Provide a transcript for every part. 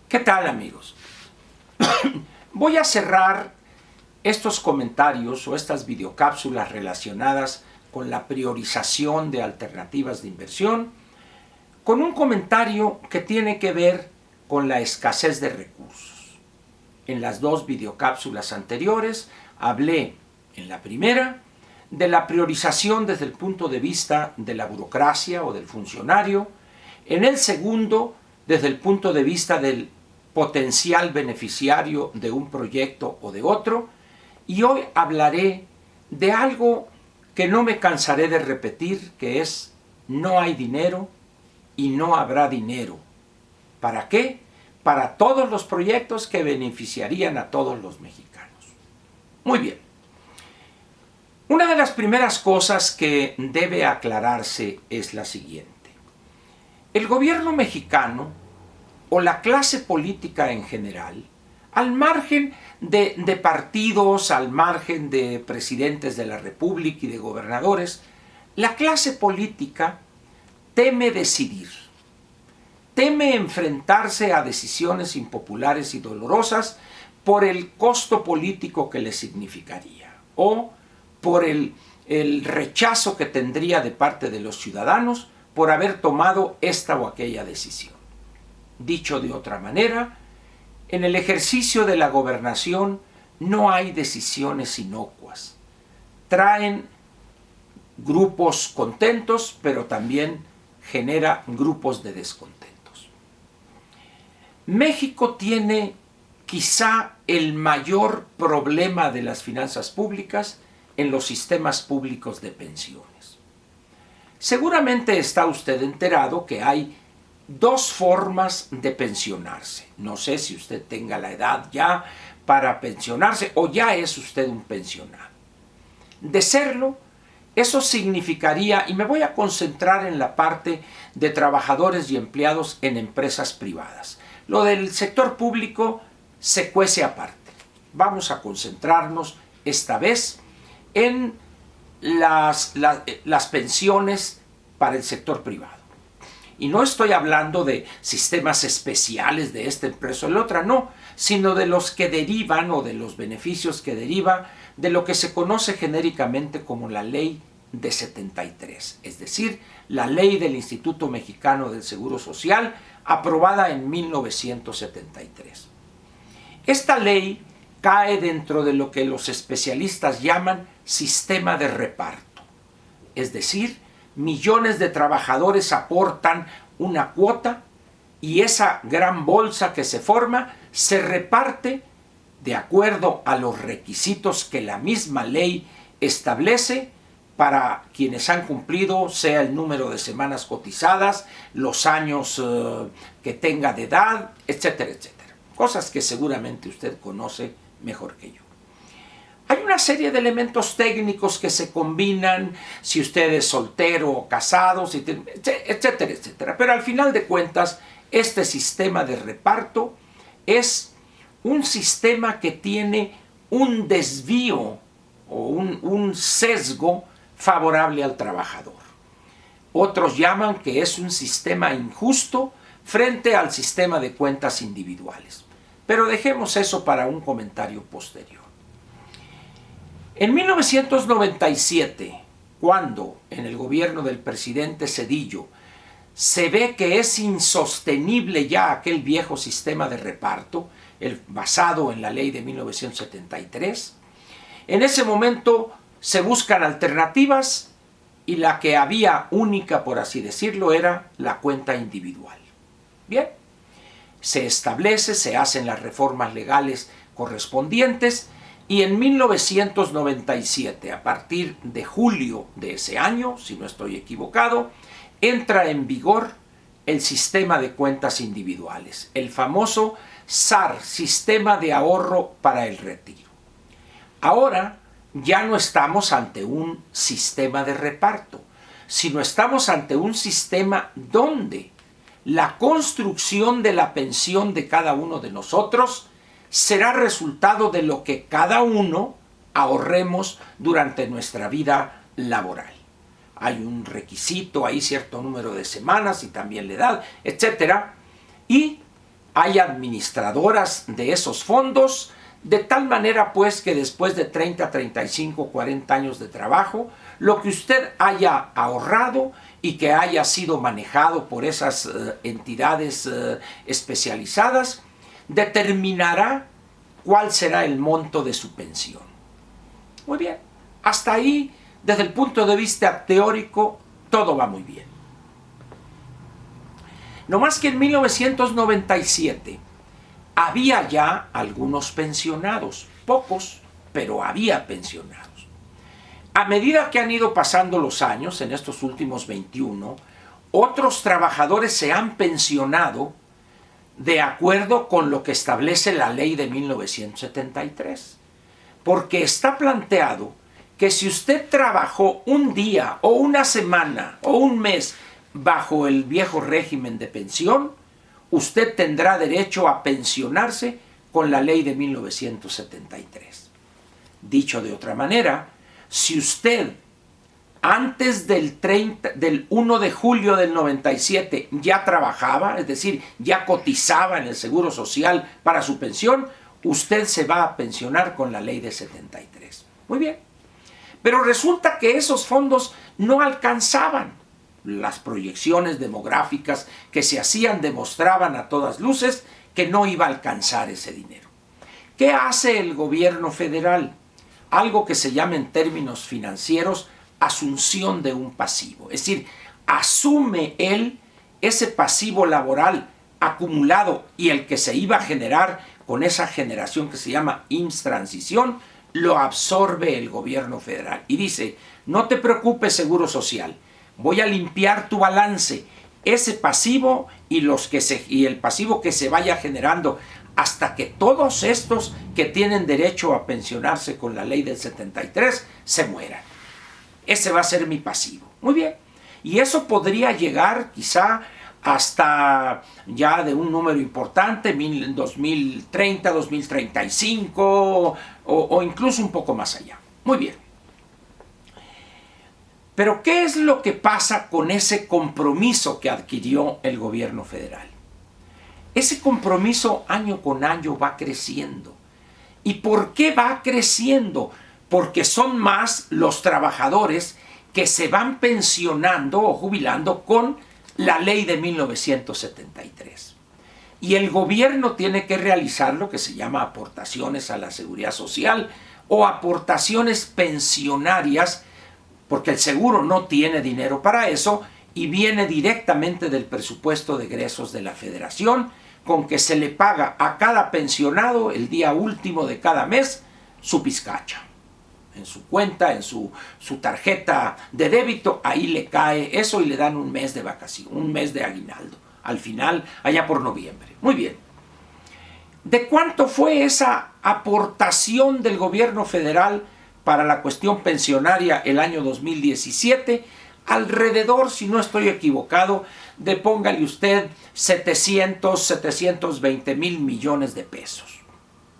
¿Qué tal, amigos? Voy a cerrar estos comentarios o estas videocápsulas relacionadas con la priorización de alternativas de inversión con un comentario que tiene que ver con la escasez de recursos. En las dos videocápsulas anteriores hablé, en la primera, de la priorización desde el punto de vista de la burocracia o del funcionario, en el segundo, desde el punto de vista del potencial beneficiario de un proyecto o de otro, y hoy hablaré de algo que no me cansaré de repetir, que es: no hay dinero y no habrá dinero. ¿Para qué? Para todos los proyectos que beneficiarían a todos los mexicanos. Muy bien. Una de las primeras cosas que debe aclararse es la siguiente. El gobierno mexicano o la clase política en general, al margen de partidos, al margen de presidentes de la República y de gobernadores, la clase política teme decidir, teme enfrentarse a decisiones impopulares y dolorosas por el costo político que le significaría o por el rechazo que tendría de parte de los ciudadanos por haber tomado esta o aquella decisión. Dicho de otra manera, en el ejercicio de la gobernación no hay decisiones inocuas. Traen grupos contentos, pero también genera grupos de descontentos. México tiene quizá el mayor problema de las finanzas públicas en los sistemas públicos de pensiones. Seguramente está usted enterado que hay dos formas de pensionarse. No sé si usted tenga la edad ya para pensionarse o ya es usted un pensionado. De serlo, eso significaría, y me voy a concentrar en la parte de trabajadores y empleados en empresas privadas. Lo del sector público se cuece aparte. Vamos a concentrarnos esta vez en las pensiones para el sector privado. Y no estoy hablando de sistemas especiales de esta empresa o la otra, no, sino de los que derivan o de los beneficios que deriva de lo que se conoce genéricamente como la Ley de 73, es decir, la Ley del Instituto Mexicano del Seguro Social, aprobada en 1973. Esta ley cae dentro de lo que los especialistas llaman sistema de reparto, es decir, millones de trabajadores aportan una cuota y esa gran bolsa que se forma se reparte de acuerdo a los requisitos que la misma ley establece para quienes han cumplido, sea el número de semanas cotizadas, los años que tenga de edad, etcétera, etcétera. Cosas que seguramente usted conoce mejor que yo. Hay una serie de elementos técnicos que se combinan si usted es soltero o casado, etcétera, etcétera. Pero al final de cuentas, este sistema de reparto es un sistema que tiene un desvío o un sesgo favorable al trabajador. Otros llaman que es un sistema injusto frente al sistema de cuentas individuales. Pero dejemos eso para un comentario posterior. En 1997, cuando en el gobierno del presidente Zedillo se ve que es insostenible ya aquel viejo sistema de reparto, basado en la ley de 1973, en ese momento se buscan alternativas y la que había única, por así decirlo, era la cuenta individual. Bien, se establece, se hacen las reformas legales correspondientes y en 1997, a partir de julio de ese año, si no estoy equivocado, entra en vigor el sistema de cuentas individuales, el famoso SAR, Sistema de Ahorro para el Retiro. Ahora ya no estamos ante un sistema de reparto, sino estamos ante un sistema donde la construcción de la pensión de cada uno de nosotros será resultado de lo que cada uno ahorremos durante nuestra vida laboral. Hay un requisito, hay cierto número de semanas y también la edad, etc. Y hay administradoras de esos fondos, de tal manera pues que después de 30, 35, 40 años de trabajo, lo que usted haya ahorrado y que haya sido manejado por esas entidades especializadas, determinará cuál será el monto de su pensión. Muy bien, hasta ahí, desde el punto de vista teórico, todo va muy bien. No más que en 1997 había ya algunos pensionados, pocos, pero había pensionados. A medida que han ido pasando los años, en estos últimos 21, otros trabajadores se han pensionado de acuerdo con lo que establece la ley de 1973. Porque está planteado que si usted trabajó un día o una semana o un mes bajo el viejo régimen de pensión, usted tendrá derecho a pensionarse con la ley de 1973. Dicho de otra manera, si usted antes del 1 de julio del 97 ya trabajaba, es decir, ya cotizaba en el Seguro Social para su pensión, usted se va a pensionar con la ley de 73. Muy bien. Pero resulta que esos fondos no alcanzaban. Las proyecciones demográficas que se hacían demostraban a todas luces que no iba a alcanzar ese dinero. ¿Qué hace el gobierno federal? Algo que se llama en términos financieros asunción de un pasivo. Es decir, asume él ese pasivo laboral acumulado y el que se iba a generar con esa generación que se llama IMSS Transición, lo absorbe el gobierno federal. Y dice, no te preocupes, Seguro Social, voy a limpiar tu balance. Ese pasivo y el pasivo que se vaya generando hasta que todos estos que tienen derecho a pensionarse con la ley del 73 se mueran. Ese va a ser mi pasivo. Muy bien. Y eso podría llegar quizá hasta ya de un número importante, 2030, 2035 o incluso un poco más allá. Muy bien. Pero ¿qué es lo que pasa con ese compromiso que adquirió el gobierno federal? Ese compromiso año con año va creciendo. ¿Y por qué va creciendo? Porque son más los trabajadores que se van pensionando o jubilando con la ley de 1973. Y el gobierno tiene que realizar lo que se llama aportaciones a la seguridad social o aportaciones pensionarias, porque el seguro no tiene dinero para eso y viene directamente del presupuesto de egresos de la federación, con que se le paga a cada pensionado el día último de cada mes su pizcacha. En su cuenta, en su tarjeta de débito, ahí le cae eso y le dan un mes de vacación, un mes de aguinaldo, al final, allá por noviembre. Muy bien. ¿De cuánto fue esa aportación del gobierno federal para la cuestión pensionaria el año 2017? Alrededor, si no estoy equivocado, de póngale usted 720 mil millones de pesos.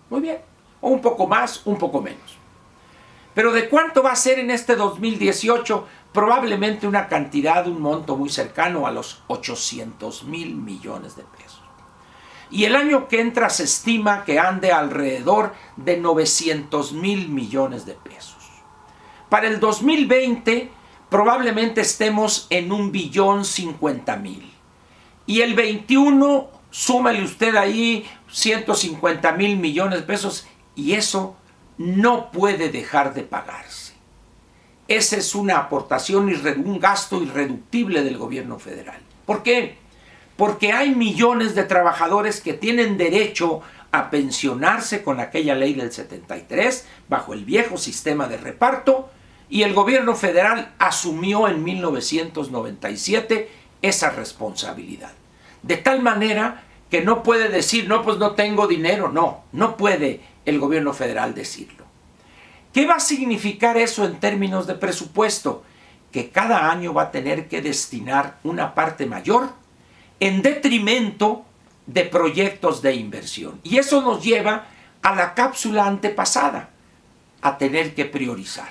Muy bien. O un poco más, un poco menos. Pero ¿de cuánto va a ser en este 2018? Probablemente una cantidad, un monto muy cercano a los 800 mil millones de pesos. Y el año que entra se estima que ande alrededor de 900 mil millones de pesos. Para el 2020 probablemente estemos en 1.050.000. Y el 21, súmale usted ahí 150 mil millones de pesos y eso no puede dejar de pagarse. Esa es una aportación, un gasto irreductible del gobierno federal. ¿Por qué? Porque hay millones de trabajadores que tienen derecho a pensionarse con aquella ley del 73, bajo el viejo sistema de reparto, y el gobierno federal asumió en 1997 esa responsabilidad. De tal manera que no puede decir, no, pues no tengo dinero. No puede el gobierno federal decirlo. ¿Qué va a significar eso en términos de presupuesto? Que cada año va a tener que destinar una parte mayor en detrimento de proyectos de inversión. Y eso nos lleva a la cápsula antepasada, a tener que priorizar.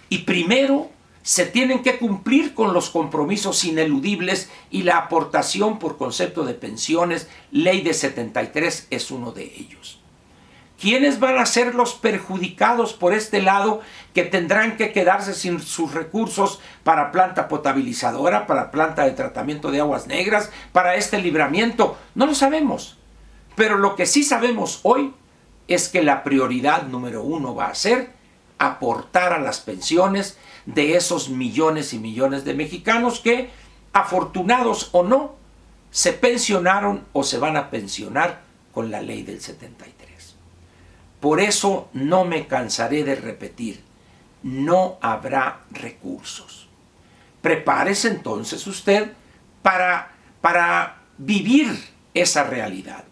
Y primero Se tienen que cumplir con los compromisos ineludibles y la aportación por concepto de pensiones, ley de 73 es uno de ellos. ¿Quiénes van a ser los perjudicados por este lado que tendrán que quedarse sin sus recursos para planta potabilizadora, para planta de tratamiento de aguas negras, para este libramiento? No lo sabemos. Pero lo que sí sabemos hoy es que la prioridad número 1 va a ser aportar a las pensiones de esos millones y millones de mexicanos que, afortunados o no, se pensionaron o se van a pensionar con la ley del 73. Por eso no me cansaré de repetir, no habrá recursos. Prepárese entonces usted para vivir esa realidad.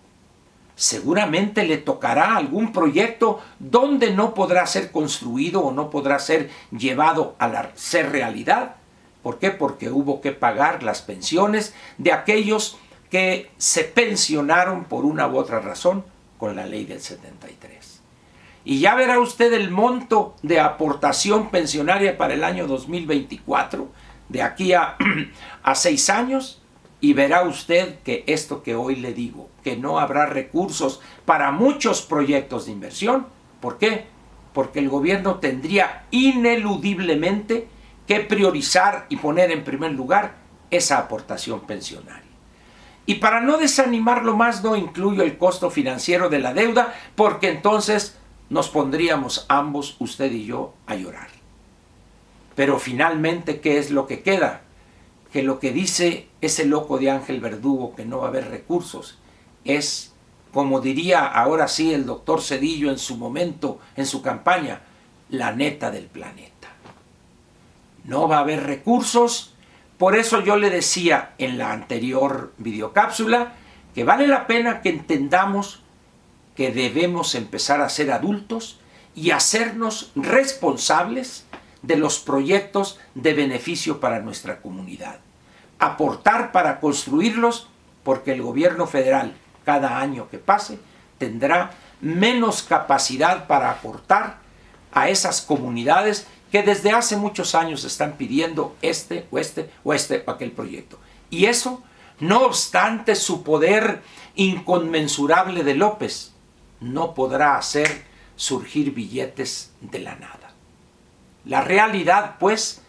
Seguramente le tocará algún proyecto donde no podrá ser construido o no podrá ser llevado a ser realidad. ¿Por qué? Porque hubo que pagar las pensiones de aquellos que se pensionaron por una u otra razón con la ley del 73. Y ya verá usted el monto de aportación pensionaria para el año 2024, de aquí a 6 años, y verá usted que esto que hoy le digo, que no habrá recursos para muchos proyectos de inversión. ¿Por qué? Porque el gobierno tendría ineludiblemente que priorizar y poner en primer lugar esa aportación pensionaria. Y para no desanimarlo más, no incluyo el costo financiero de la deuda, porque entonces nos pondríamos ambos, usted y yo, a llorar. Pero finalmente, ¿qué es lo que queda? Que lo que dice ese loco de Ángel Verdugo, que no va a haber recursos, es, como diría ahora sí el doctor Zedillo en su momento, en su campaña, la neta del planeta. No va a haber recursos. Por eso yo le decía en la anterior videocápsula que vale la pena que entendamos que debemos empezar a ser adultos y hacernos responsables de los proyectos de beneficio para nuestra comunidad. Aportar para construirlos, porque el gobierno federal, cada año que pase, tendrá menos capacidad para aportar a esas comunidades que desde hace muchos años están pidiendo este o aquel proyecto. Y eso, no obstante su poder inconmensurable de López, no podrá hacer surgir billetes de la nada. La realidad, pues,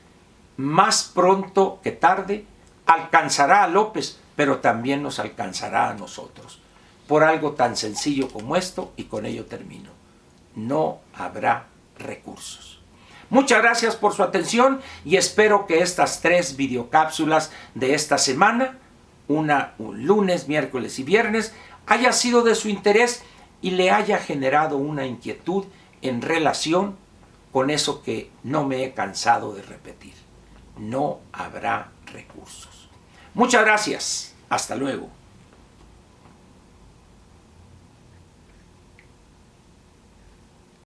más pronto que tarde, alcanzará a López, pero también nos alcanzará a nosotros. Por algo tan sencillo como esto, y con ello termino. No habrá recursos. Muchas gracias por su atención y espero que estas 3 videocápsulas de esta semana, una un lunes, miércoles y viernes, haya sido de su interés y le haya generado una inquietud en relación con eso que no me he cansado de repetir. No habrá recursos. Muchas gracias. Hasta luego.